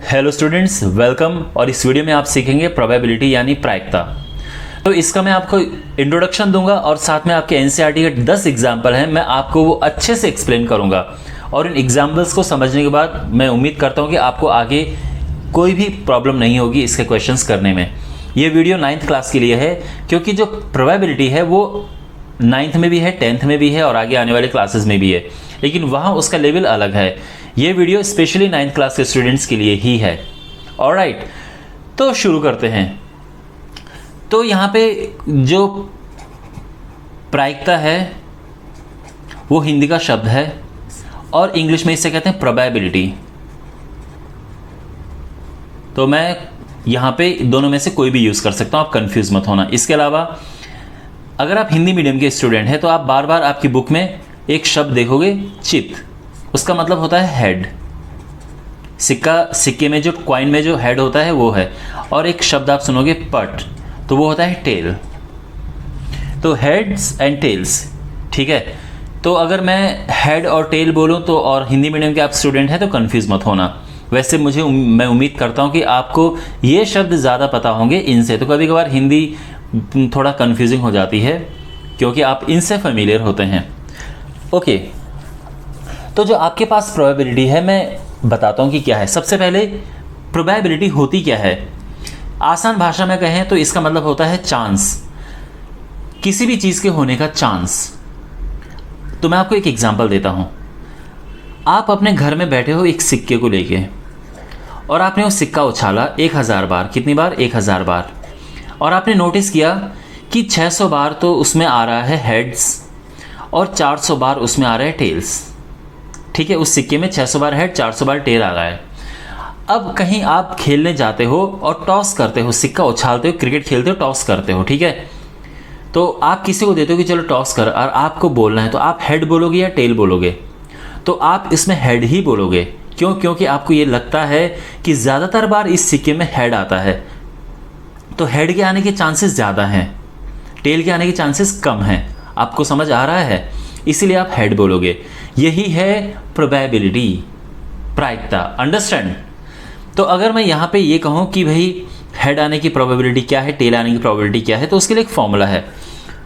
Hello students, welcome. और इस video में आप सीखेंगे प्रोबेबिलिटी यानी प्रायिकता। तो इसका मैं आपको इंट्रोडक्शन दूंगा और साथ में आपके एनसीईआरटी के 10 एग्जाम्पल हैं, मैं आपको वो अच्छे से एक्सप्लेन करूंगा। और इन एग्जाम्पल्स को समझने के बाद मैं उम्मीद करता हूं कि आपको आगे कोई भी प्रॉब्लम नहीं होगी इसके क्वेश्चंस करने में। ये वीडियो 9th क्लास के लिए है, क्योंकि जो प्रोबेबिलिटी है वो 9th में भी है, 10th में भी है और आगे आने वाले क्लासेस में भी है, लेकिन वहाँ उसका लेवल अलग है। ये वीडियो स्पेशली 9th क्लास के स्टूडेंट्स के लिए ही है। ऑलराइट, तो शुरू करते हैं। तो यहाँ पे जो प्रायिकता है वो हिंदी का शब्द है और इंग्लिश में इसे कहते हैं प्रोबेबिलिटी। तो मैं यहाँ पे दोनों में से कोई भी यूज़ कर सकता हूँ, आप कंफ्यूज मत होना। इसके अलावा अगर आप हिंदी मीडियम के स्टूडेंट हैं तो आप बार बार आपकी बुक में एक शब्द देखोगे, चित। उसका मतलब होता है हेड। सिक्के में जो कॉइन में जो हेड होता है वो है। और एक शब्द आप सुनोगे पट, तो वो होता है टेल। तो हेड्स एंड टेल्स, ठीक है। तो अगर मैं हेड और टेल बोलूँ तो, और हिंदी मीडियम के आप स्टूडेंट हैं तो कंफ्यूज मत होना। वैसे मैं उम्मीद करता हूँ कि आपको ये शब्द ज़्यादा पता होंगे इनसे। तो कभी कभार हिंदी थोड़ा कंफ्यूजिंग हो जाती है क्योंकि आप इनसे फेमिलियर होते हैं। ओके, तो जो आपके पास प्रोबेबिलिटी है मैं बताता हूँ कि क्या है। सबसे पहले प्रोबेबिलिटी होती क्या है। आसान भाषा में कहें तो इसका मतलब होता है चांस, किसी भी चीज़ के होने का चांस। तो मैं आपको एक एग्जांपल देता हूँ। आप अपने घर में बैठे हो एक सिक्के को लेके और आपने वो सिक्का उछाला 1000 बार। कितनी बार? 1000 बार। और आपने नोटिस किया कि 600 बार तो उसमें आ रहा है हेड्स और 400 बार उसमें आ रहा है टेल्स। ठीक है, उस सिक्के में 600 बार हेड, 400 बार टेल आ रहा है। अब कहीं आप खेलने जाते हो और टॉस करते हो, सिक्का उछालते हो, क्रिकेट खेलते हो, टॉस करते हो, ठीक है। तो आप किसी को देते हो कि चलो टॉस कर, और आपको बोलना है, तो आप हेड बोलोगे या टेल बोलोगे? तो आप इसमें हेड ही बोलोगे। क्यों? क्योंकि आपको ये लगता है कि ज़्यादातर बार इस सिक्के में हेड आता है, तो हेड के आने के चांसेस ज़्यादा हैं, टेल के आने के चांसेस कम हैं। आपको समझ आ रहा है? इसीलिए आप हेड बोलोगे। यही है प्रोबेबिलिटी, प्रायिकता। अंडरस्टैंड? तो अगर मैं यहाँ पे ये कहूँ कि भाई हेड आने की प्रोबेबिलिटी क्या है, टेल आने की प्रोबेबिलिटी क्या है, तो उसके लिए एक फॉर्मूला है।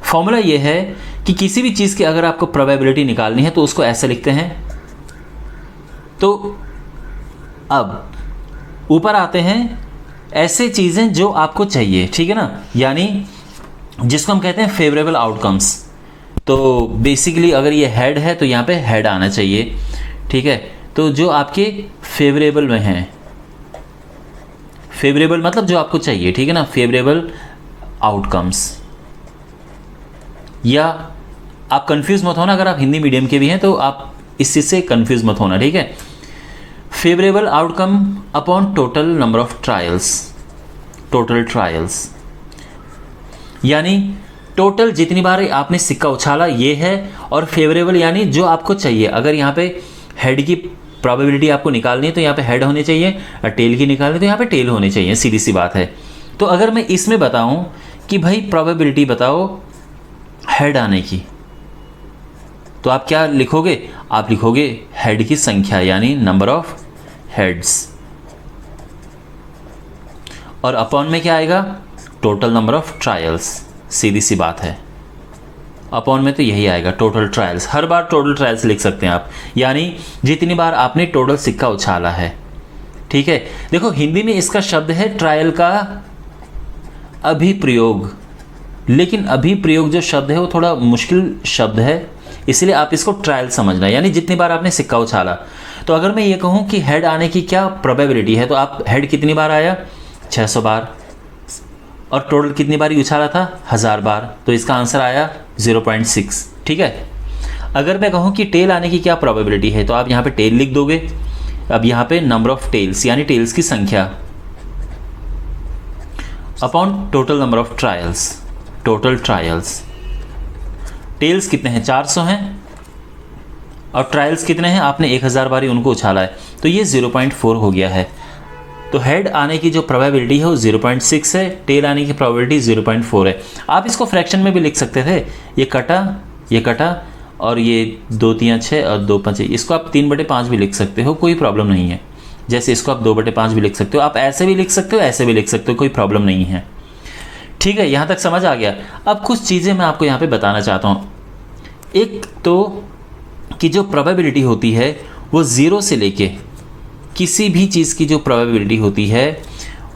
फॉर्मूला ये है कि किसी भी चीज़ की अगर आपको प्रोबेबिलिटी निकालनी है तो उसको ऐसे लिखते हैं। तो अब ऊपर आते हैं ऐसे चीज़ें जो आपको चाहिए, ठीक है ना, यानी जिसको हम कहते हैं फेवरेबल आउटकम्स। तो बेसिकली अगर ये हेड है तो यहाँ पे हेड आना चाहिए, ठीक है। तो जो आपके फेवरेबल में हैं, फेवरेबल मतलब जो आपको चाहिए, ठीक है ना, फेवरेबल आउटकम्स। या आप कंफ्यूज मत होना, अगर आप हिंदी मीडियम के भी हैं तो आप इस चीज़ से कंफ्यूज मत होना, ठीक है। Favourable outcome upon total number of trials, total trials यानी टोटल जितनी बार आपने सिक्का उछाला ये है, और फेवरेबल यानी जो आपको चाहिए। अगर यहाँ पे हेड की प्रोबेबिलिटी आपको निकालनी है तो यहाँ पे हेड होने चाहिए, और टेल की निकालनी तो यहाँ पे टेल होने चाहिए। सीधी सी बात है। तो अगर मैं इसमें बताऊँ कि भाई प्रोबेबिलिटी बताओ हेड आने की, तो आप क्या लिखोगे? आप लिखोगे हेड की संख्या यानी नंबर ऑफ हेड्स, और अपॉन में क्या आएगा? Total number of trials. सीधी सी बात है, अपॉन में तो यही आएगा, टोटल ट्रायल्स। हर बार टोटल ट्रायल्स लिख सकते हैं आप, यानी जितनी बार आपने टोटल सिक्का उछाला है, ठीक है। देखो हिंदी में इसका शब्द है ट्रायल का अभिप्रयोग, लेकिन अभिप्रयोग जो शब्द है वो थोड़ा मुश्किल शब्द है, इसलिए आप इसको ट्रायल समझना, यानी जितनी बार आपने सिक्का उछाला। तो अगर मैं ये कहूँ कि हेड आने की क्या प्रोबेबिलिटी है, तो आप हेड कितनी बार आया? 600 बार। और टोटल कितनी बार उछाला था? 1000 बार। तो इसका आंसर आया 0.6, ठीक है। अगर मैं कहूँ कि टेल आने की क्या प्रोबेबिलिटी है, तो आप यहाँ पे टेल लिख दोगे। अब यहाँ पे नंबर ऑफ टेल्स यानी टेल्स की संख्या upon total number of trials, total trials. Tails कितने हैं? 400 हैं, और ट्रायल्स कितने हैं? आपने 1000 बार ही उनको उछाला है, तो ये 0.4 हो गया है। तो हेड आने की जो प्रोबेबिलिटी है वो 0.6 है, टेल आने की प्रोबेबिलिटी 0.4 है। आप इसको फ्रैक्शन में भी लिख सकते थे, ये कटा और ये 2 3 6 और 2 5, इसको आप 3/5 भी लिख सकते हो, कोई प्रॉब्लम नहीं है। जैसे इसको आप 2/5 भी लिख सकते हो, आप ऐसे भी लिख सकते हो, ऐसे भी लिख सकते हो, कोई प्रॉब्लम नहीं है। ठीक है, यहाँ तक समझ आ गया। अब कुछ चीज़ें मैं आपको यहाँ पे बताना चाहता हूँ। एक तो कि जो प्रोबेबिलिटी होती है वो 0 से लेके, किसी भी चीज़ की जो प्रोबेबिलिटी होती है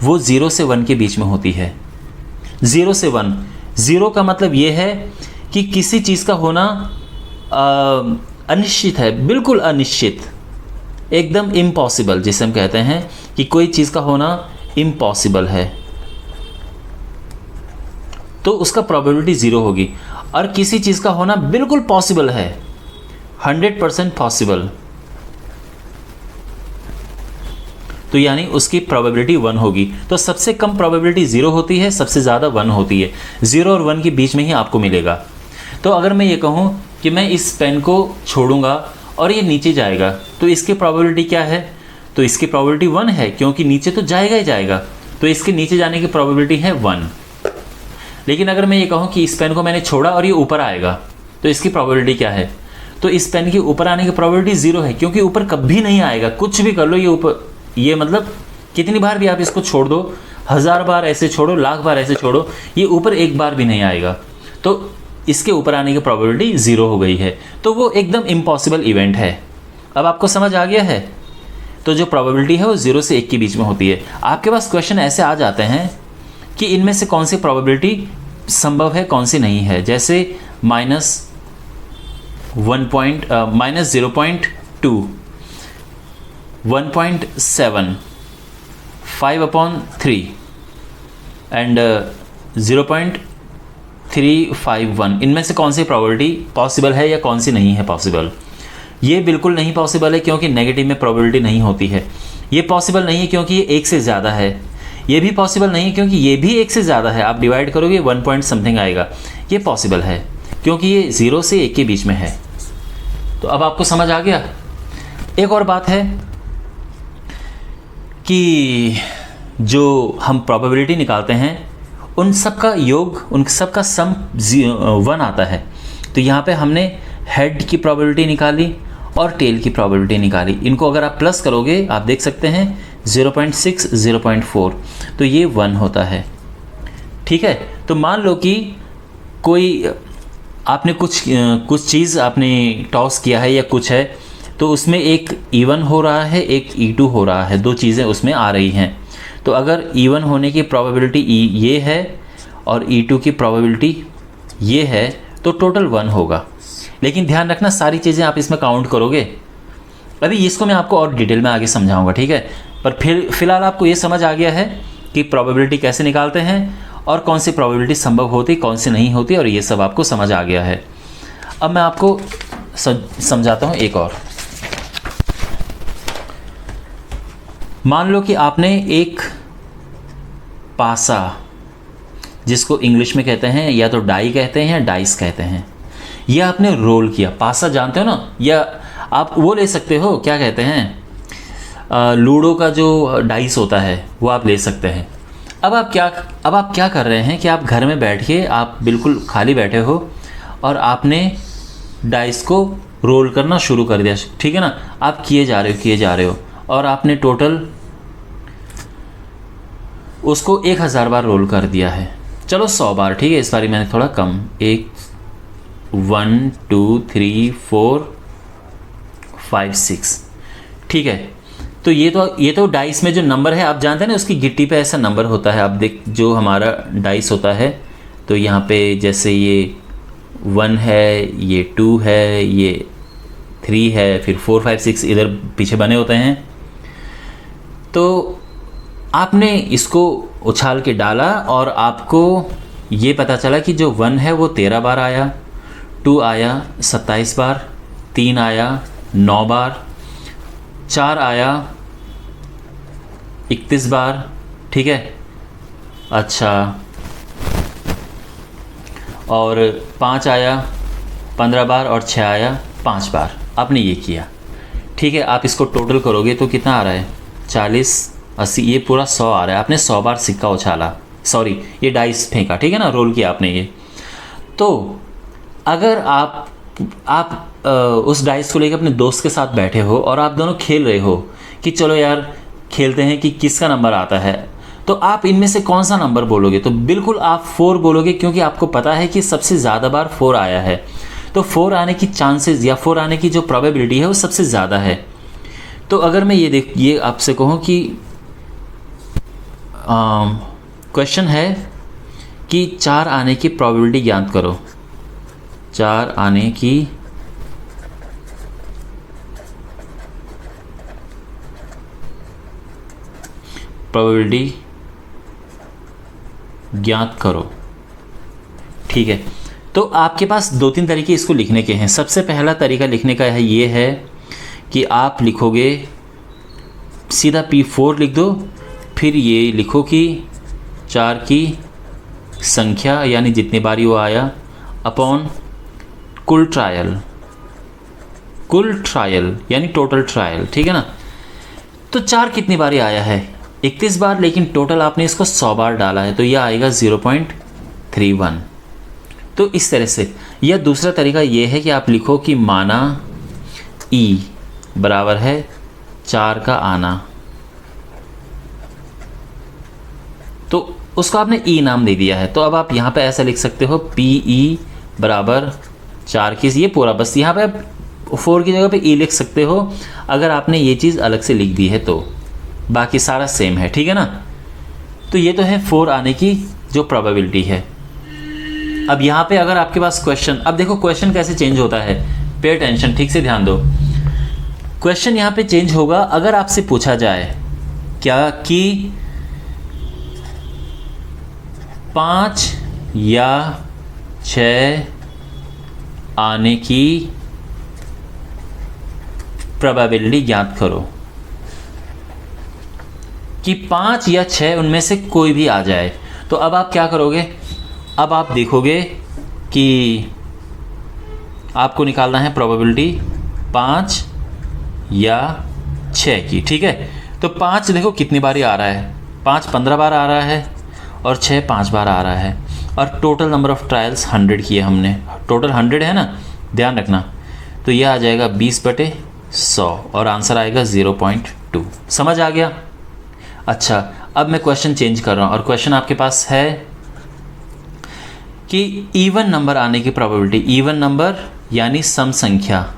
वो 0 से 1 के बीच में होती है। 0 से 1, 0 का मतलब ये है कि किसी चीज़ का होना अनिश्चित है, बिल्कुल अनिश्चित, एकदम इम्पॉसिबल, जिसे हम कहते हैं कि कोई चीज़ का होना इम्पॉसिबल है, तो उसका प्रोबेबिलिटी 0 होगी। और किसी चीज़ का होना बिल्कुल पॉसिबल है, 100% पॉसिबल, तो यानी उसकी प्रोबेबिलिटी 1 होगी। तो सबसे कम प्रोबेबिलिटी 0 होती है, सबसे ज़्यादा 1 होती है। 0 और 1 के बीच में ही आपको मिलेगा। तो अगर मैं ये कहूँ कि मैं इस पेन को छोड़ूंगा और ये नीचे जाएगा, तो इसकी प्रोबेबिलिटी क्या है? तो इसकी प्रोबेबिलिटी 1 है, क्योंकि नीचे तो जाएगा ही जाएगा, तो इसके नीचे जाने की प्रोबेबिलिटी है 1। लेकिन अगर मैं ये कहूँ कि इस पेन को मैंने छोड़ा और ये ऊपर आएगा, तो इसकी प्रोबेबिलिटी क्या है? तो इस पेन की ऊपर आने की प्रोबेबिलिटी 0 है, क्योंकि ऊपर कभी नहीं आएगा, कुछ भी कर लो ये ऊपर, ये मतलब कितनी बार भी आप इसको छोड़ दो, 1000 बार ऐसे छोड़ो, लाख बार ऐसे छोड़ो, ये ऊपर एक बार भी नहीं आएगा। तो इसके ऊपर आने की प्रोबेबिलिटी 0 हो गई है, तो वो एकदम इम्पॉसिबल इवेंट है। अब आपको समझ आ गया है? तो जो प्रोबेबिलिटी है वो 0 से 1 के बीच में होती है। आपके पास क्वेश्चन ऐसे आ जाते हैं कि इनमें से कौन सी प्रोबेबिलिटी संभव है, कौन सी नहीं है। जैसे -0.2, 1.7, 5/3 एंड 0.351, इनमें से कौन सी प्रोबेबिलिटी पॉसिबल है या कौन सी नहीं है पॉसिबल? ये बिल्कुल नहीं पॉसिबल है, क्योंकि नेगेटिव में प्रोबेबिलिटी नहीं होती है। ये पॉसिबल नहीं है क्योंकि ये 1 से ज़्यादा है। ये भी पॉसिबल नहीं है क्योंकि ये भी 1 से ज़्यादा है। आप डिवाइड करोगे 1 पॉइंट समथिंग आएगा। ये पॉसिबल है क्योंकि ये 0 से 1 के बीच में है। तो अब आपको समझ आ गया। एक और बात है कि जो हम प्रोबेबिलिटी निकालते हैं उन सब का योग, उन सब का सम 1 आता है। तो यहाँ पे हमने हेड की प्रोबेबिलिटी निकाली और टेल की प्रोबेबिलिटी निकाली। इनको अगर आप प्लस करोगे, आप देख सकते हैं 0.6, 0.4, तो ये 1 होता है। ठीक है, तो मान लो कि कोई आपने कुछ चीज़ आपने टॉस किया है या कुछ है, तो उसमें एक E1 हो रहा है, एक E2 हो रहा है, 2 चीज़ें उसमें आ रही हैं। तो अगर E1 होने की प्रोबेबिलिटी ये है और E2 की प्रोबेबिलिटी ये है, तो टोटल 1 होगा। लेकिन ध्यान रखना, सारी चीज़ें आप इसमें काउंट करोगे। अभी इसको मैं आपको और डिटेल में आगे समझाऊंगा, ठीक है। पर फिलहाल आपको ये समझ आ गया है कि प्रोबेबिलिटी कैसे निकालते हैं और कौन सी प्रोबेबिलिटी संभव होती, कौन सी नहीं होती, और ये सब आपको समझ आ गया है। अब मैं आपको समझाता हूँ एक और। मान लो कि आपने एक पासा, जिसको इंग्लिश में कहते हैं या तो डाई कहते हैं या डाइस कहते हैं, यह आपने रोल किया। पासा जानते हो ना, या आप वो ले सकते हो, क्या कहते हैं, लूडो का जो डाइस होता है वो आप ले सकते हैं। अब आप क्या कर रहे हैं कि आप घर में बैठ के, आप बिल्कुल खाली बैठे हो और आपने डाइस को रोल करना शुरू कर दिया, ठीक है ना। आप किए जा रहे हो और आपने टोटल उसको 1000 बार रोल कर दिया है। चलो 100 बार, ठीक है, इस बारी मैंने थोड़ा कम, 1 2 3 4 5 6, ठीक है। तो ये तो डाइस में जो नंबर है, आप जानते हैं ना, उसकी गिट्टी पे ऐसा नंबर होता है। आप देख, जो हमारा डाइस होता है, तो यहाँ पे जैसे ये 1 है, ये 2 है, ये 3 है, फिर 4 5 6 इधर पीछे बने होते हैं। तो आपने इसको उछाल के डाला और आपको ये पता चला कि जो 1 है वो 13 बार आया, 2 आया 27 बार, 3 आया 9 बार, 4 आया 31 बार, ठीक है। अच्छा, और 5 आया 15 बार और 6 आया 5 बार। आपने ये किया, ठीक है। आप इसको टोटल करोगे तो कितना आ रहा है, 40 80, ये पूरा 100 आ रहा है। आपने 100 बार सिक्का उछाला, सॉरी ये डाइस फेंका, ठीक है ना, रोल किया आपने ये। तो अगर आप उस डाइस को लेकर अपने दोस्त के साथ बैठे हो और आप दोनों खेल रहे हो कि चलो यार खेलते हैं कि किसका नंबर आता है, तो आप इनमें से कौन सा नंबर बोलोगे? तो बिल्कुल आप 4 बोलोगे, क्योंकि आपको पता है कि सबसे ज़्यादा बार 4 आया है, तो 4 आने की चांसेस या 4 आने की जो प्रोबेबिलिटी है वो सबसे ज़्यादा है। तो अगर मैं ये आपसे कहूँ कि क्वेश्चन है कि 4 आने की प्रोबेबिलिटी ज्ञात करो, 4 आने की प्रोबेबिलिटी ज्ञात करो, ठीक है। तो आपके पास 2-3 तरीके इसको लिखने के हैं। सबसे पहला तरीका लिखने का है ये है कि आप लिखोगे सीधा P4 लिख दो, फिर ये लिखो कि 4 की संख्या यानी जितनी बारी वो आया अपॉन कुल ट्रायल यानी टोटल ट्रायल, ठीक है ना। तो 4 कितनी बारी आया है? 31 बार, लेकिन टोटल आपने इसको 100 बार डाला है, तो यह आएगा 0.31। तो इस तरह से। या दूसरा तरीका ये है कि आप लिखो कि माना E बराबर है 4 का आना, तो उसको आपने E नाम दे दिया है। तो अब आप यहाँ पे ऐसा लिख सकते हो PE बराबर 4 की, ये पूरा बस यहाँ पे आप 4 की जगह पे E लिख सकते हो अगर आपने ये चीज़ अलग से लिख दी है, तो बाकी सारा सेम है, ठीक है ना। तो ये तो है 4 आने की जो प्रोबेबिलिटी है। अब यहाँ पे अगर आपके पास क्वेश्चन, अब देखो क्वेश्चन कैसे चेंज होता है, पे अटेंशन, ठीक से ध्यान दो। क्वेश्चन यहाँ पे चेंज होगा अगर आपसे पूछा जाए क्या कि 5 या 6 आने की प्रोबेबिलिटी ज्ञात करो, कि 5 या 6 उनमें से कोई भी आ जाए। तो अब आप क्या करोगे? अब आप देखोगे कि आपको निकालना है प्रोबेबिलिटी 5 या 6 की, ठीक है। तो 5 देखो कितनी बारी आ रहा है, 5 15 बार आ रहा है और 6 5 बार आ रहा है, और टोटल नंबर ऑफ ट्रायल्स 100 किए हमने, टोटल 100 है ना, ध्यान रखना। तो यह आ जाएगा 20/100 और आंसर आएगा 0.2। समझ आ गया? अच्छा, अब मैं क्वेश्चन चेंज कर रहा हूँ और क्वेश्चन आपके पास है कि इवन नंबर आने की प्रोबेबिलिटी, इवन नंबर यानी सम संख्या,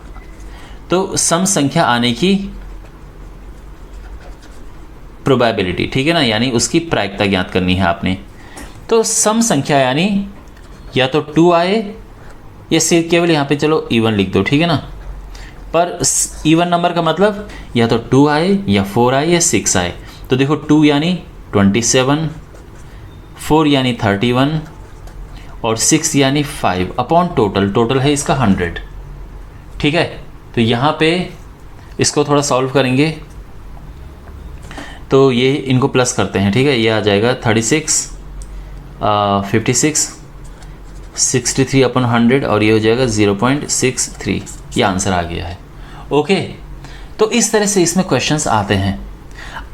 तो सम संख्या आने की प्रोबेबिलिटी, ठीक है ना, यानी उसकी प्रायिकता ज्ञात करनी है आपने। तो सम संख्या यानी या तो 2 आए या सिर्फ केवल यहाँ पे चलो इवन लिख दो, ठीक है ना। पर इवन नंबर का मतलब या तो 2 आए या 4 आए या 6 आए। तो देखो 2 यानी 27, 4 यानी 31 और 6 यानी 5 अपॉन टोटल है इसका 100, ठीक है। तो यहाँ पे इसको थोड़ा सॉल्व करेंगे तो ये इनको प्लस करते हैं, ठीक है। ये आ जाएगा 36, 56, 63 अपॉन 100 और ये हो जाएगा 0.63। ये आंसर आ गया है। ओके, तो इस तरह से इसमें क्वेश्चंस आते हैं।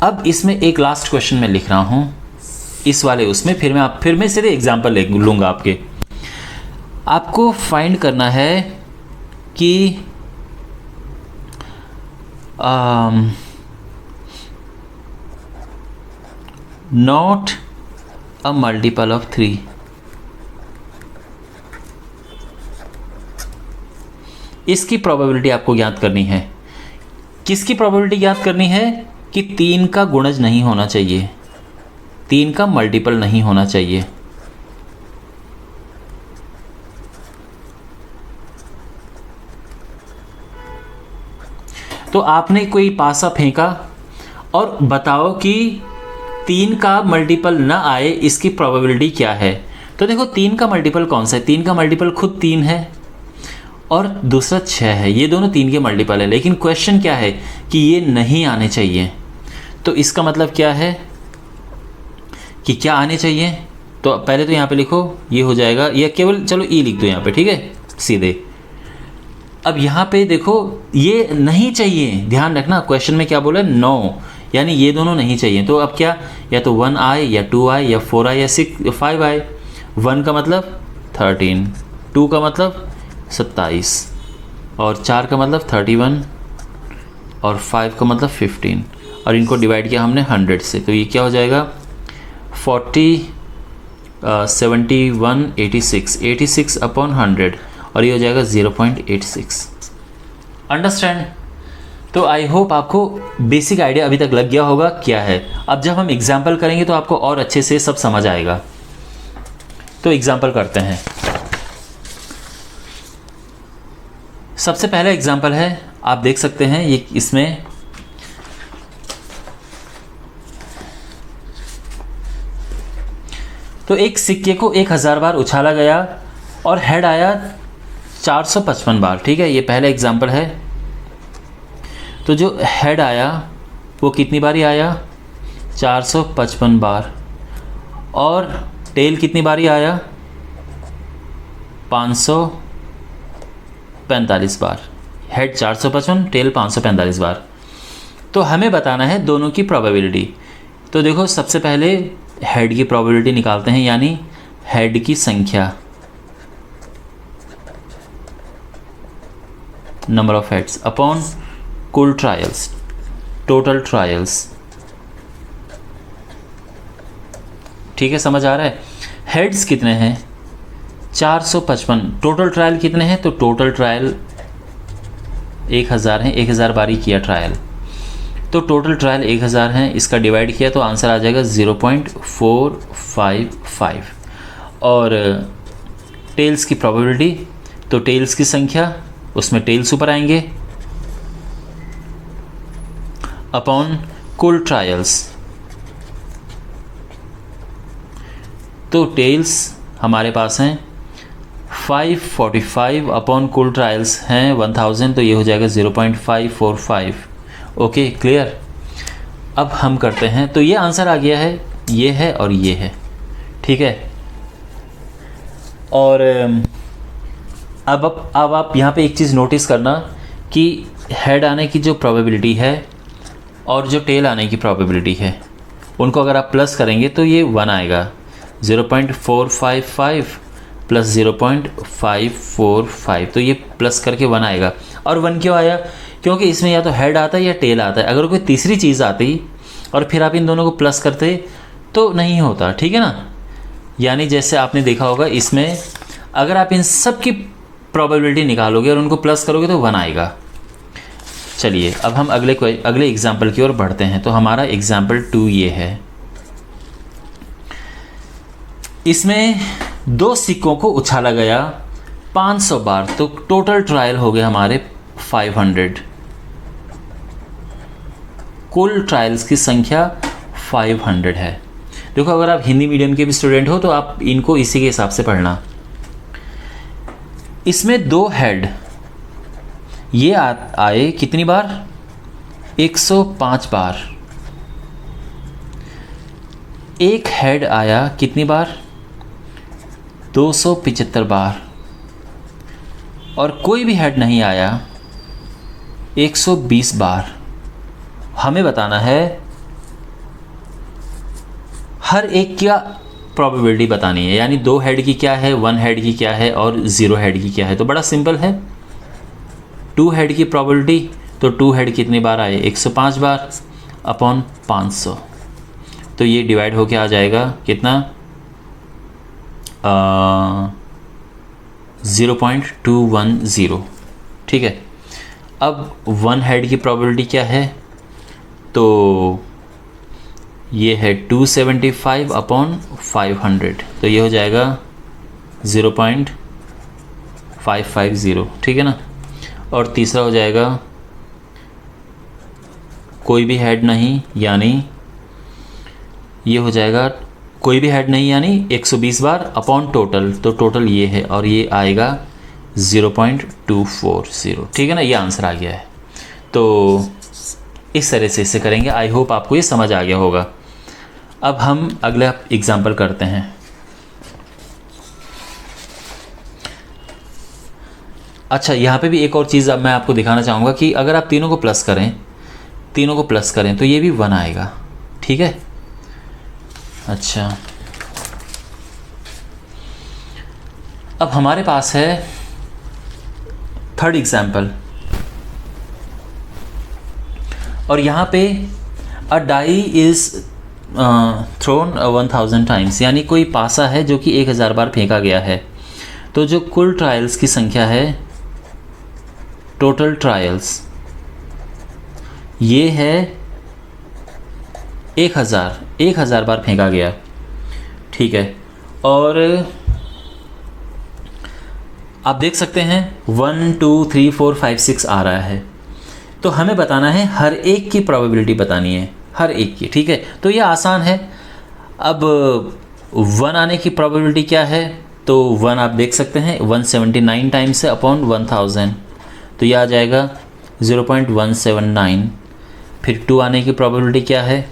अब इसमें एक लास्ट क्वेश्चन मैं लिख रहा हूँ इस वाले उसमें, फिर मैं सीधे एग्जाम्पल लूँगा आपके। आपको फाइंड करना है कि नॉट अ मल्टीपल ऑफ 3। इसकी प्रोबेबिलिटी आपको ज्ञात करनी है। किसकी प्रोबेबिलिटी ज्ञात करनी है? कि 3 का गुणज नहीं होना चाहिए, 3 का मल्टीपल नहीं होना चाहिए। तो आपने कोई पासा फेंका और बताओ कि 3 का मल्टीपल ना आए, इसकी प्रोबेबिलिटी क्या है। तो देखो 3 का मल्टीपल कौन सा है? 3 का मल्टीपल खुद 3 है और दूसरा 6 है, ये दोनों 3 के मल्टीपल है। लेकिन क्वेश्चन क्या है कि ये नहीं आने चाहिए। तो इसका मतलब क्या है कि क्या आने चाहिए? तो पहले तो यहाँ पे लिखो, ये हो जाएगा, या केवल चलो ई लिख दो यहाँ पे, ठीक है, सीधे। अब यहाँ पे देखो ये नहीं चाहिए, ध्यान रखना क्वेश्चन में क्या बोला, 9, यानी ये दोनों नहीं चाहिए। तो अब क्या, या तो 1 आए या 2 आए या 4 आए या 5 आए। 1 का मतलब 13, 2 का मतलब 27 और 4 का मतलब 31 और 5 का मतलब 15। और इनको डिवाइड किया हमने 100 से, तो ये क्या हो जाएगा 40 71 86 अपॉन 100 और ये हो जाएगा 0.86। अंडरस्टैंड? तो आई होप आपको बेसिक आइडिया अभी तक लग गया होगा क्या है। अब जब हम एग्जाम्पल करेंगे तो आपको और अच्छे से सब समझ आएगा। तो एग्जाम्पल करते हैं। सबसे पहला एग्जाम्पल है, आप देख सकते हैं ये इसमें तो एक सिक्के को 1000 बार उछाला गया और हेड आया 455 बार। ठीक है, ये पहला एग्जाम्पल है। तो जो हेड आया वो कितनी बारी आया 455 बार, और टेल कितनी बारी आया 545 बार। हेड 455, टेल 545 बार। तो हमें बताना है दोनों की प्रोबेबिलिटी। तो देखो सबसे पहले हेड की प्रोबेबिलिटी निकालते हैं, यानी हेड की संख्या, नंबर ऑफ हेड्स अपॉन कुल ट्रायल्स, टोटल ट्रायल्स। ठीक है, समझ आ रहा है? हेड्स कितने हैं 455, टोटल ट्रायल कितने हैं, तो टोटल ट्रायल 1000 हैं, 1000 बारी किया ट्रायल, तो टोटल ट्रायल 1000 हैं। इसका डिवाइड किया तो आंसर आ जाएगा 0.455। और टेल्स की प्रोबेबिलिटी, तो टेल्स की संख्या, उसमें टेल्स ऊपर आएंगे, अपॉन कुल ट्रायल्स। तो टेल्स हमारे पास हैं 545 अपॉन कुल ट्रायल्स हैं 1000, तो ये हो जाएगा 0.545। Okay, clear? अब हम करते हैं, तो ये आंसर आ गया है, ये है और ये है। ठीक है, और अब आप यहाँ पे एक चीज़ नोटिस करना कि हेड आने की जो प्रोबेबिलिटी है और जो टेल आने की प्रोबेबिलिटी है, उनको अगर आप प्लस करेंगे तो ये 1 आएगा। 0.455 प्लस 0.545, तो ये प्लस करके 1 आएगा। और 1 क्यों आया? क्योंकि इसमें या तो हेड आता है या टेल आता है। अगर कोई तीसरी चीज़ आती और फिर आप इन दोनों को प्लस करते तो नहीं होता। ठीक है ना? यानी जैसे आपने देखा होगा, इसमें अगर आप इन सब की प्रोबेबिलिटी निकालोगे और उनको प्लस करोगे तो 1 आएगा। चलिए अब हम अगले एग्जाम्पल की ओर बढ़ते हैं। तो हमारा एग्जाम्पल 2 ये है। इसमें 2 सिक्कों को उछाला गया 500 बार, तो टोटल ट्रायल हो गए हमारे 500। कुल ट्रायल्स की संख्या 500 है। देखो, अगर आप हिंदी मीडियम के भी स्टूडेंट हो तो आप इनको इसी के हिसाब से पढ़ना। इसमें 2 हेड ये आए कितनी बार 105 बार। एक हेड आया कितनी बार 275 बार, और कोई भी हेड नहीं आया 120 बार। हमें बताना है हर एक क्या प्रोबेबिलिटी बतानी है, यानी 2 हेड की क्या है, 1 हेड की क्या है और 0 हेड की क्या है। तो बड़ा सिंपल है, 2 हेड की प्रोबेबिलिटी, तो 2 हेड कितनी बार आए 105 बार अपॉन 500, तो ये डिवाइड होके आ जाएगा कितना 0.210। ठीक है, अब 1 हेड की प्रोबेबिलिटी क्या है, तो ये है 275 अपॉन 500, तो ये हो जाएगा 0.550। ठीक है ना? और तीसरा हो जाएगा कोई भी हेड नहीं, यानी ये हो जाएगा कोई भी हेड नहीं यानी 120 बार अपॉन टोटल, तो टोटल ये है और ये आएगा 0.240। ठीक है ना? ये आंसर आ गया है। तो इस तरह से इसे करेंगे। आई होप आपको ये समझ आ गया होगा। अब हम अगला एग्जाम्पल करते हैं। अच्छा, यहाँ पे भी एक और चीज़ अब मैं आपको दिखाना चाहूँगा कि अगर आप तीनों को प्लस करें तो ये भी 1 आएगा। ठीक है? अच्छा, अब हमारे पास है 3rd एग्जाम्पल, और यहाँ पे अ डाई इज़ थ्रोन 1000 टाइम्स, यानी कोई पासा है जो कि 1000 बार फेंका गया है। तो जो कुल ट्रायल्स की संख्या है, टोटल ट्रायल्स, ये है 1000 बार फेंका गया, ठीक है। और आप देख सकते हैं 1 2 3 4 5 6 आ रहा है, तो हमें बताना है हर एक की प्रोबेबिलिटी बतानी है, हर एक की, ठीक है। तो ये आसान है। अब 1 आने की प्रोबेबिलिटी क्या है, तो 1 आप देख सकते हैं 179 टाइम्स है अपॉन 1000, तो ये आ जाएगा 0.179। फिर 2 आने की प्रोबेबिलिटी क्या है,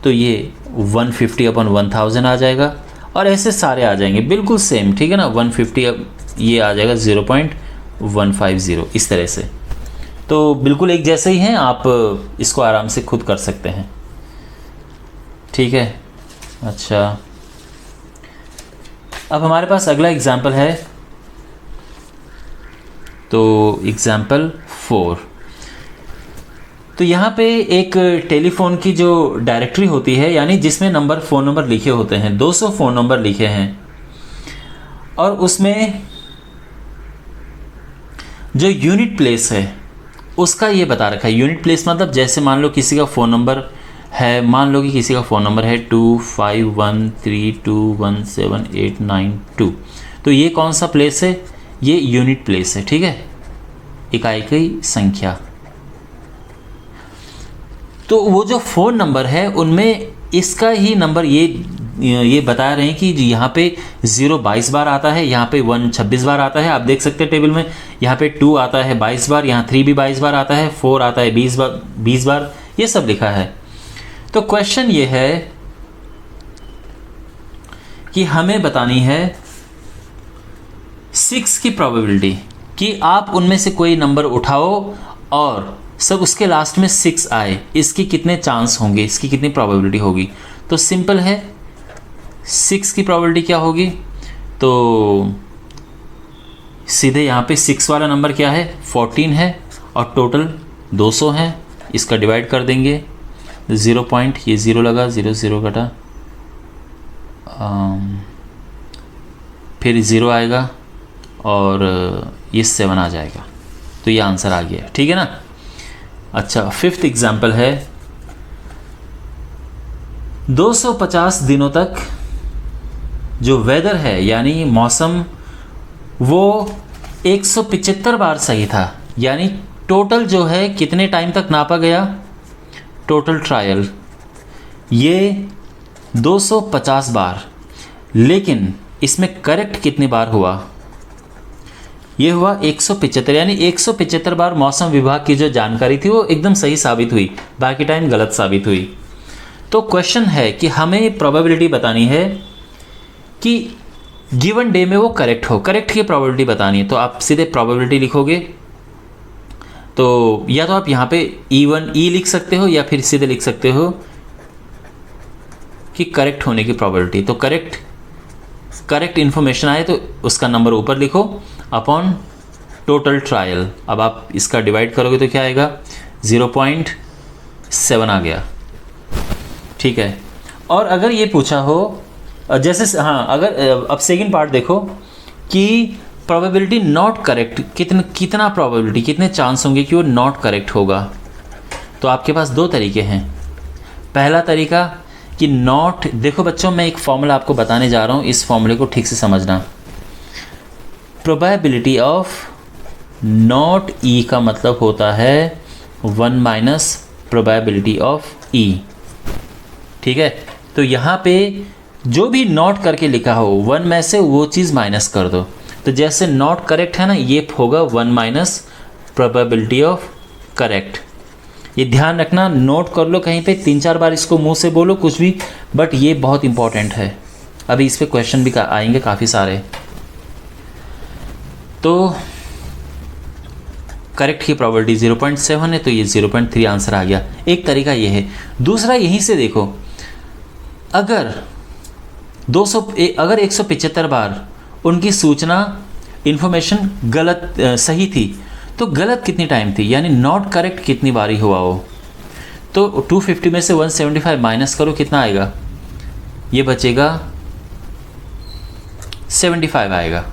तो ये 150 अपॉन 1000 आ जाएगा, और ऐसे सारे आ जाएंगे बिल्कुल सेम, ठीक है ना। 150 अब ये आ जाएगा 0.150, इस तरह से। तो बिल्कुल एक जैसे ही हैं, आप इसको आराम से खुद कर सकते हैं, ठीक है। अच्छा, अब हमारे पास अगला एग्जाम्पल है, तो एग्जाम्पल 4। तो यहाँ पे एक टेलीफोन की जो डायरेक्टरी होती है, यानी जिसमें फ़ोन नंबर लिखे होते हैं, 200 फ़ोन नंबर लिखे हैं, और उसमें जो यूनिट प्लेस है उसका ये बता रखा है। यूनिट प्लेस मतलब जैसे मान लो किसी का फ़ोन नंबर है, मान लो कि किसी का फ़ोन नंबर है 2513217892, तो ये कौन सा प्लेस है, ये यूनिट प्लेस है, ठीक है, इकाई की संख्या। तो वो जो फ़ोन नंबर है उनमें इसका ही नंबर ये बता रहे हैं कि यहाँ पे 0 22 बार आता है, यहाँ पे 1 26 बार आता है। आप देख सकते हैं टेबल में, यहाँ पे 2 आता है 22 बार, यहाँ 3 भी 22 बार आता है, 4 आता है 20 बार, ये सब लिखा है। तो क्वेश्चन ये है कि हमें बतानी है 6 की प्रोबेबिलिटी, कि आप उनमें से कोई नंबर उठाओ और सब उसके लास्ट में 6 आए, इसकी कितने चांस होंगे, इसकी कितनी प्रोबेबिलिटी होगी। तो सिंपल है, 6 की प्रोबेबिलिटी क्या होगी, तो सीधे यहाँ पे 6 वाला नंबर क्या है, 14 है, और टोटल 200 है, इसका डिवाइड कर देंगे। 0 पॉइंट, ये 0 लगा, 0 0 कटा, फिर 0 आएगा और ये 7 आ जाएगा, तो ये आंसर आ गया, ठीक है ना। अच्छा, 5th एग्जाम्पल है, 250 दिनों तक जो वेदर है यानी मौसम, वो 175 बार सही था, यानी टोटल जो है कितने टाइम तक नापा गया, टोटल ट्रायल ये 250 बार, लेकिन इसमें करेक्ट कितनी बार हुआ, ये हुआ 175, यानी 175 बार मौसम विभाग की जो जानकारी थी वो एकदम सही साबित हुई, बाकी टाइम गलत साबित हुई। तो क्वेश्चन है कि हमें प्रोबेबिलिटी बतानी है कि गिवन डे में वो करेक्ट हो, करेक्ट की प्रोबेबिलिटी बतानी है। तो आप सीधे प्रोबेबिलिटी लिखोगे, तो या तो आप यहाँ पे E लिख सकते हो, या फिर सीधे लिख सकते हो कि करेक्ट होने की प्रोबेबिलिटी। तो करेक्ट इन्फॉर्मेशन आए तो उसका नंबर ऊपर लिखो अपॉन टोटल ट्रायल। अब आप इसका डिवाइड करोगे तो क्या आएगा, 0.7 आ गया, ठीक है। और अगर ये पूछा हो जैसे, हाँ, अगर अब सेकंड पार्ट देखो कि प्रोबेबिलिटी नॉट करेक्ट, कितना प्रोबेबिलिटी, कितने चांस होंगे कि वो नॉट करेक्ट होगा। तो आपके पास 2 तरीके हैं। पहला तरीका कि नॉट, देखो बच्चों, मैं एक फॉर्मूला आपको बताने जा रहा हूँ, इस फॉर्मूले को ठीक से समझना। प्रोबेबिलिटी ऑफ नॉट ई का मतलब होता है 1 माइनस प्रोबेबिलिटी ऑफ ई, ठीक है। तो यहाँ पे जो भी नॉट करके लिखा हो 1 में से वो चीज़ माइनस कर दो। तो जैसे नॉट करेक्ट है ना, ये होगा 1 माइनस प्रोबेबिलिटी ऑफ करेक्ट। ये ध्यान रखना, नोट कर लो कहीं पे, 3-4 बार इसको मुंह से बोलो कुछ भी, बट ये बहुत इंपॉर्टेंट है। अभी इस पे क्वेश्चन भी आएंगे काफ़ी सारे। तो करेक्ट की प्रोबेबिलिटी 0.7 है, तो ये 0.3 आंसर आ गया। एक तरीका ये है। दूसरा, यहीं से देखो, अगर 175 बार उनकी सूचना इन्फॉर्मेशन सही थी, तो गलत कितनी टाइम थी, यानी नॉट करेक्ट कितनी बारी हुआ हो। तो 250 में से 175 माइनस करो, कितना आएगा, ये बचेगा 75 आएगा।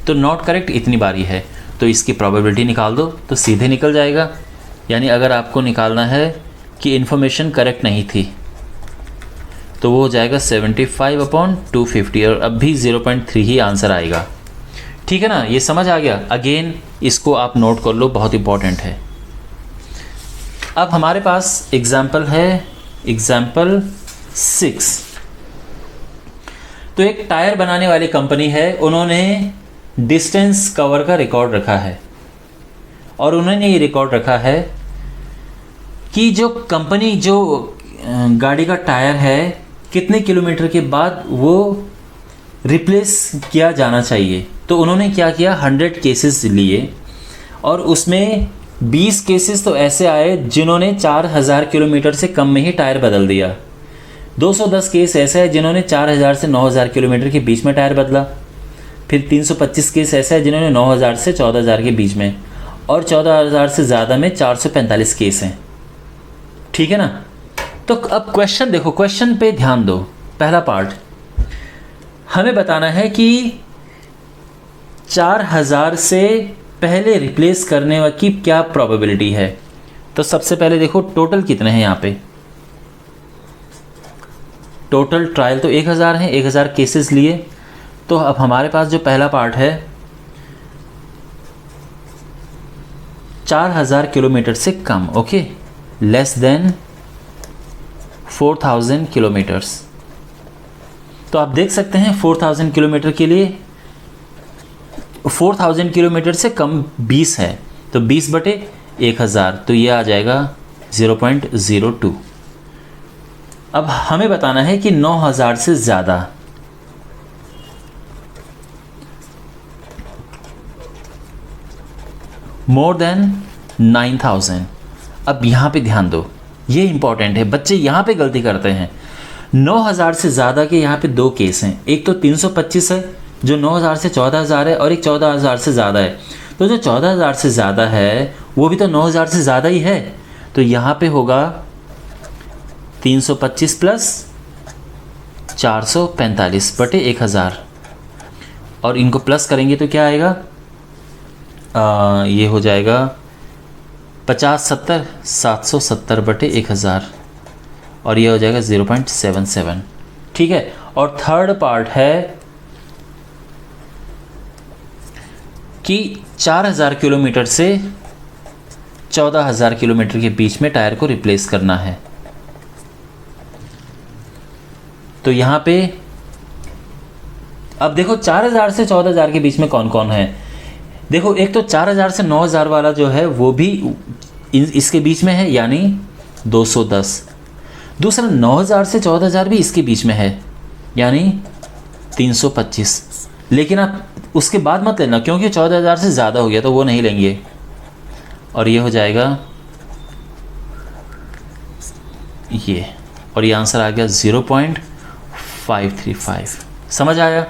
तो नॉट करेक्ट इतनी बारी है, तो इसकी प्रोबेबिलिटी निकाल दो तो सीधे निकल जाएगा। यानी अगर आपको निकालना है कि इन्फॉर्मेशन करेक्ट नहीं थी तो वो हो जाएगा 75/250 और अब भी 0.3 ही आंसर आएगा। ठीक है ना, ये समझ आ गया। अगेन इसको आप नोट कर लो, बहुत इंपॉर्टेंट है। अब हमारे पास एग्जाम्पल है, एग्जाम्पल 6। तो एक टायर बनाने वाली कंपनी है, उन्होंने डिस्टेंस कवर का रिकॉर्ड रखा है और उन्होंने ये रिकॉर्ड रखा है कि जो कंपनी जो गाड़ी का टायर है कितने किलोमीटर के बाद वो रिप्लेस किया जाना चाहिए। तो उन्होंने क्या किया, 100 केसेस लिए और उसमें 20 केसेस तो ऐसे आए जिन्होंने 4000 किलोमीटर से कम में ही टायर बदल दिया। 210 केस ऐसे है जिन्होंने 4000 से 9000 किलोमीटर के बीच में टायर बदला। फिर 325 केस ऐसा है जिन्होंने 9000 से 14000 के बीच में, और 14000 से ज़्यादा में 445 केस हैं। ठीक है ना। तो अब क्वेश्चन देखो, क्वेश्चन पे ध्यान दो। पहला पार्ट हमें बताना है कि 4000 से पहले रिप्लेस करने की क्या प्रोबेबिलिटी है। तो सबसे पहले देखो टोटल कितने हैं यहाँ पे। टोटल ट्रायल तो 1000 हैं, 1000 केसेस लिए। तो अब हमारे पास जो पहला पार्ट है 4000 किलोमीटर से कम, ओके, लेस देन 4000 किलोमीटर्स। तो आप देख सकते हैं 4000 किलोमीटर के लिए 4000 किलोमीटर से कम 20 है, तो 20/1000, तो ये आ जाएगा 0.02। अब हमें बताना है कि 9000 से ज़्यादा, मोर देन 9000। अब यहाँ पे ध्यान दो, ये इंपॉर्टेंट है। बच्चे यहाँ पे गलती करते हैं। 9000 से ज़्यादा के यहाँ पे दो केस हैं, एक तो 325 है जो 9000 से 14000 है, और एक 14000 से ज़्यादा है। तो जो 14000 से ज़्यादा है वो भी तो 9000 से ज़्यादा ही है, तो यहाँ पे होगा 325 प्लस 445/1000, और इनको प्लस करेंगे तो क्या आएगा, ये हो जाएगा 50/70 770/1000, और ये हो जाएगा 0.77। ठीक है। और थर्ड पार्ट है कि 4000 किलोमीटर से 14000 किलोमीटर के बीच में टायर को रिप्लेस करना है। तो यहाँ पे अब देखो 4000 से 14000 के बीच में कौन कौन है। देखो एक तो 4000 से 9000 वाला जो है वो भी इसके बीच में है, यानी 210। दूसरा 9000 से 14000 भी इसके बीच में है, यानी 325। लेकिन आप उसके बाद मत लेना, क्योंकि 14000 से ज़्यादा हो गया तो वो नहीं लेंगे, और ये हो जाएगा ये, और ये आंसर आ गया 0.535। समझ आया।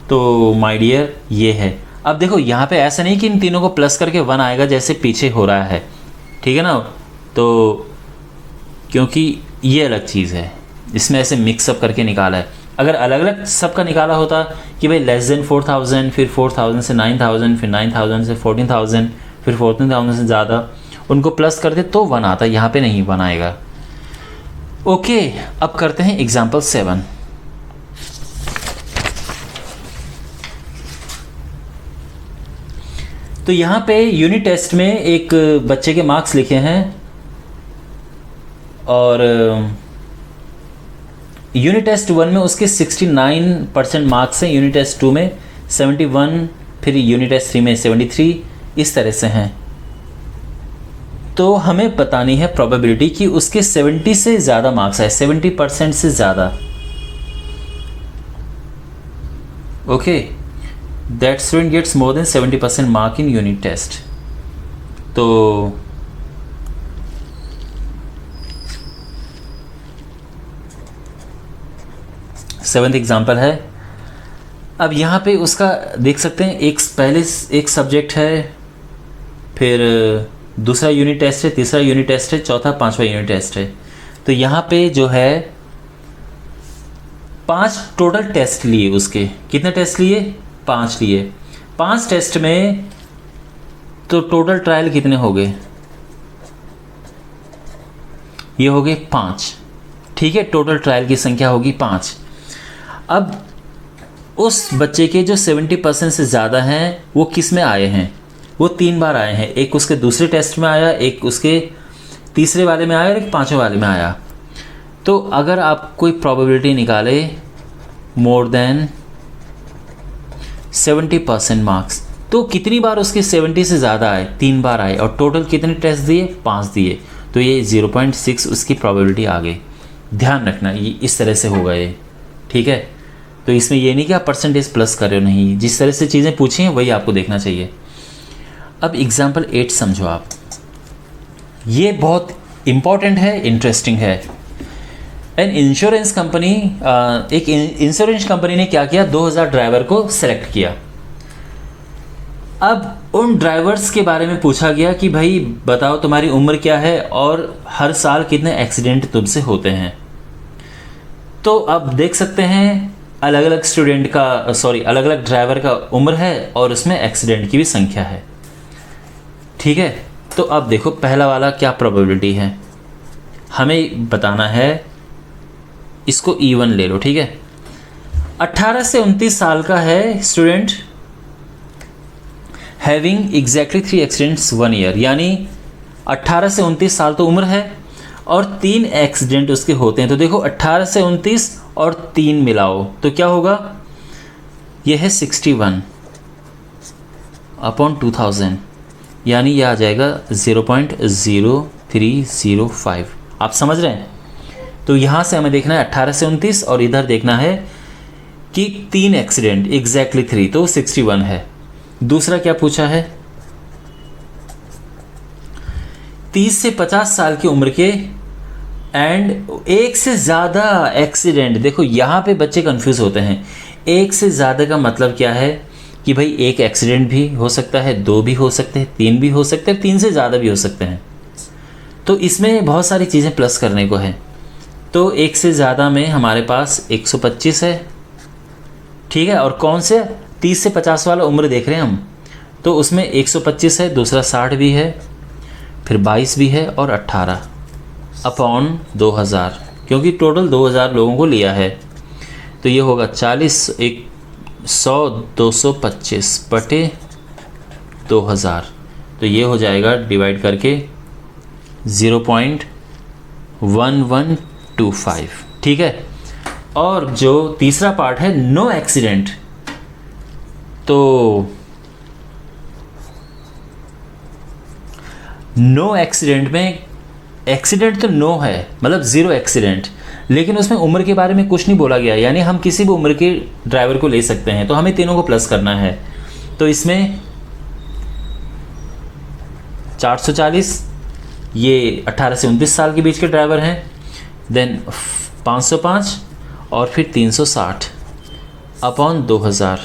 तो माय डियर ये है। अब देखो यहाँ पे ऐसा नहीं कि इन तीनों को प्लस करके 1 आएगा जैसे पीछे हो रहा है, ठीक है ना। तो क्योंकि ये अलग चीज़ है, इसमें ऐसे मिक्सअप करके निकाला है। अगर अलग अलग सबका निकाला होता कि भाई लेस देन 4000, फिर 4000 से 9000, फिर 9000 से 14000, फिर 14000 से ज़्यादा, उनको प्लस करते तो 1 आता। यहाँ पे नहीं 1 आएगा। ओके, अब करते हैं एग्जाम्पल 7। तो यहाँ पे यूनिट टेस्ट में एक बच्चे के मार्क्स लिखे हैं, और यूनिट टेस्ट 1 में उसके 69% मार्क्स हैं, यूनिट टेस्ट 2 में 71, फिर यूनिट टेस्ट 3 में 73, इस तरह से हैं। तो हमें बतानी है प्रोबेबिलिटी कि उसके 70 से ज़्यादा मार्क्स आए, 70% से ज़्यादा। Okay, that student gets more than 70% mark in unit test. तो सेवंथ एग्जाम्पल है। अब यहाँ पे उसका देख सकते हैं, एक पहले एक सब्जेक्ट है, फिर दूसरा यूनिट टेस्ट है, तीसरा यूनिट टेस्ट है, चौथा पांचवा यूनिट टेस्ट है। तो यहाँ पे जो है 5 टोटल टेस्ट लिए उसके। कितने टेस्ट लिए? 5 लिए। 5 टेस्ट में तो टोटल ट्रायल कितने हो गए? ये हो गए 5। ठीक है, टोटल ट्रायल की संख्या होगी 5। अब उस बच्चे के जो 70% से ज़्यादा हैं वो किस में आए हैं? वो 3 बार आए हैं। एक उसके दूसरे टेस्ट में आया, एक उसके तीसरे वाले में आया और एक पांचवें वाले में आया। तो अगर आप कोई प्रोबेबिलिटी निकाले मोर देन 70% मार्क्स, तो कितनी बार उसके 70 से ज़्यादा आए? 3 बार आए। और टोटल कितने टेस्ट दिए? 5 दिए। तो ये 0.6 उसकी प्रोबेबिलिटी आ गई। ध्यान रखना ये इस तरह से होगा ये। ठीक है, तो इसमें ये नहीं कि आप परसेंटेज प्लस कर रहे हो, नहीं, जिस तरह से चीज़ें पूछी हैं वही आपको देखना चाहिए। अब एग्जाम्पल 8 समझो आप। ये बहुत इम्पॉर्टेंट है, इंटरेस्टिंग है। एक इंश्योरेंस कंपनी ने क्या किया? 2000 ड्राइवर को सेलेक्ट किया। अब उन ड्राइवर्स के बारे में पूछा गया कि भाई बताओ तुम्हारी उम्र क्या है और हर साल कितने एक्सीडेंट तुमसे होते हैं। तो अब देख सकते हैं अलग अलग ड्राइवर का उम्र है और उसमें एक्सीडेंट की भी संख्या है। ठीक है, तो अब देखो पहला वाला क्या प्रोबेबिलिटी है, हमें बताना है। इसको E1 ले लो। ठीक है, 18 से 29 साल का है student, having exactly 3 accidents 1 year, यानी 18 से 29 साल तो उम्र है और 3 एक्सीडेंट उसके होते हैं। तो देखो 18 से 29 और 3 मिलाओ तो क्या होगा? यह है 61 अपॉन 2000, यानी यह आ जाएगा 0.0305। आप समझ रहे हैं? तो यहाँ से हमें देखना है 18 से 29 और इधर देखना है कि 3 एक्सीडेंट एग्जैक्टली 3, तो 61 है। दूसरा क्या पूछा है? 30 से 50 साल की उम्र के एंड एक से ज़्यादा एक्सीडेंट। देखो यहाँ पे बच्चे कंफ्यूज होते हैं। एक से ज़्यादा का मतलब क्या है कि भाई एक एक्सीडेंट भी हो सकता है, 2 भी हो सकते हैं, 3 भी हो सकते हैं, 3 से ज़्यादा भी हो सकते हैं। तो इसमें बहुत सारी चीज़ें प्लस करने को है। तो एक से ज़्यादा में हमारे पास 125 है। ठीक है, और कौन से 30 से 50 वाला उम्र देख रहे हैं हम, तो उसमें 125 है, दूसरा 60 भी है, फिर 22 भी है और 18 अपॉन 2000, क्योंकि टोटल 2000 लोगों को लिया है। तो ये होगा 40 100 225 बटे 2000। तो ये हो जाएगा डिवाइड करके 0.1125। ठीक है, और जो तीसरा पार्ट है नो एक्सीडेंट, तो नो एक्सीडेंट में एक्सीडेंट तो नो है, मतलब 0 एक्सीडेंट, लेकिन उसमें उम्र के बारे में कुछ नहीं बोला गया, यानी हम किसी भी उम्र के ड्राइवर को ले सकते हैं। तो हमें तीनों को प्लस करना है। तो इसमें 440 ये 18 से 29 साल के बीच के ड्राइवर हैं, देन 505 और फिर 360 अपॉन 2000।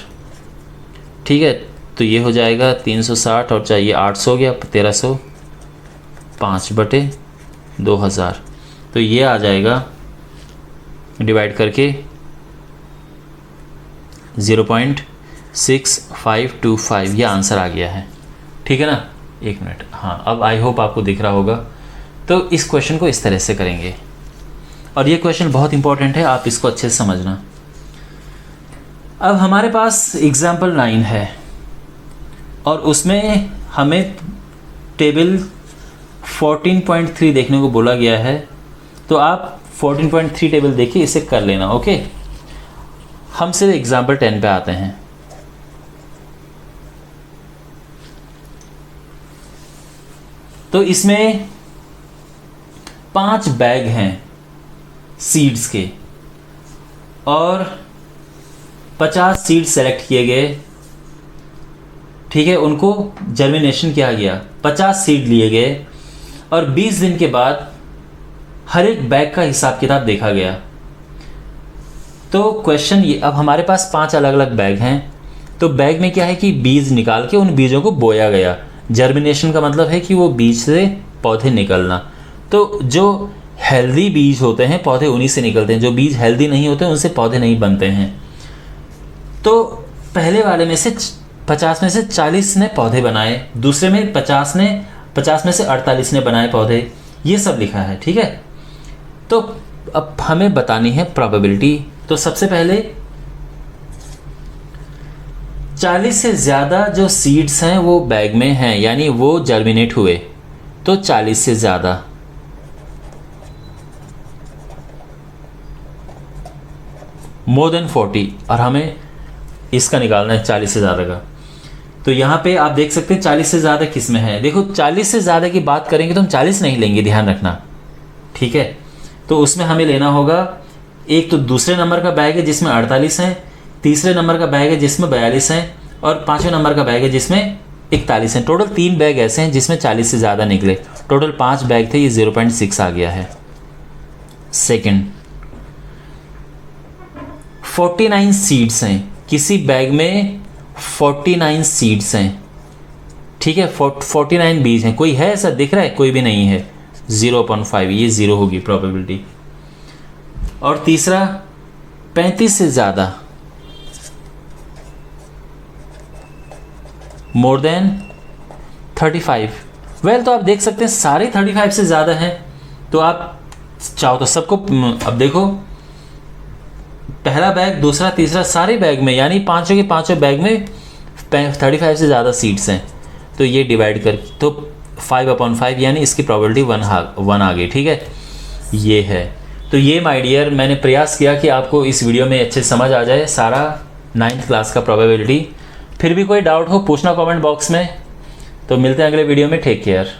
ठीक है, तो ये हो जाएगा 360 और चाहिए 800 हो गया 1305 बटे 2000। तो ये आ जाएगा डिवाइड करके 0.6525। ये आंसर आ गया है। ठीक है ना? एक मिनट, हाँ, अब आई होप आपको दिख रहा होगा। तो इस क्वेश्चन को इस तरह से करेंगे, और ये क्वेश्चन बहुत इंपॉर्टेंट है, आप इसको अच्छे से समझना। अब हमारे पास एग्जाम्पल 9 है और उसमें हमें टेबल 14.3 देखने को बोला गया है। तो आप 14.3 टेबल देखिए, इसे कर लेना। ओके, हम सिर्फ एग्जाम्पल 10 पे आते हैं। तो इसमें 5 बैग हैं सीड्स के और 50 सीड सेलेक्ट किए गए। ठीक है, उनको जर्मिनेशन किया गया, 50 सीड लिए गए और 20 दिन के बाद हर एक बैग का हिसाब किताब देखा गया। तो क्वेश्चन ये, अब हमारे पास 5 अलग अलग बैग हैं। तो बैग में क्या है कि बीज निकाल के उन बीजों को बोया गया, जर्मिनेशन का मतलब है कि वो बीज से पौधे निकलना। तो जो हेल्दी बीज होते हैं पौधे उन्हीं से निकलते हैं, जो बीज हेल्दी नहीं होते उनसे पौधे नहीं बनते हैं। तो पहले वाले में से 50 में से 40 ने पौधे बनाए, दूसरे में 50 में से 48 ने बनाए पौधे, ये सब लिखा है, ठीक है। तो अब हमें बतानी है प्रोबेबिलिटी। तो सबसे पहले 40 से ज़्यादा जो सीड्स हैं वो बैग में हैं, यानी वो जर्मिनेट हुए। तो 40 से ज़्यादा, मोर देन 40, और हमें इसका निकालना है 40 से ज़्यादा का। तो यहाँ पे आप देख सकते हैं 40 से ज़्यादा किस में है। देखो 40 से ज़्यादा की बात करेंगे तो हम 40 नहीं लेंगे, ध्यान रखना, ठीक है। तो उसमें हमें लेना होगा, एक तो दूसरे नंबर का बैग है जिसमें 48 हैं, तीसरे नंबर का बैग है जिसमें 42 हैं, और पाँचवें नंबर का बैग है जिसमें 41 हैं। टोटल 3 बैग ऐसे हैं जिसमें 40 से ज़्यादा निकले। टोटल 5 बैग थे, ये 0.6 आ गया है। सेकेंड, 49 सीड्स हैं, किसी बैग में 49 सीड्स हैं, ठीक है। 49 बीज हैं, कोई है ऐसा दिख रहा है? कोई भी नहीं है, 0.5, ये 0 होगी प्रोबेबिलिटी। और तीसरा 35 से ज़्यादा, मोर देन 35। वेल, तो आप देख सकते हैं सारे 35 से ज़्यादा हैं। तो आप चाहो तो सबको, अब देखो पहला बैग, दूसरा, तीसरा, सारे बैग में, यानी पांचों के पांचों बैग में 35 से ज़्यादा सीड्स हैं। तो ये डिवाइड कर, तो 5/5, यानी इसकी प्रोबेबिलिटी 1 आ गई, ठीक है। ये है। तो ये माय डियर, मैंने प्रयास किया कि आपको इस वीडियो में अच्छे समझ आ जाए सारा 9th क्लास का प्रोबेबिलिटी। फिर भी कोई डाउट हो पूछना कमेंट बॉक्स में। तो मिलते हैं अगले वीडियो में, टेक केयर।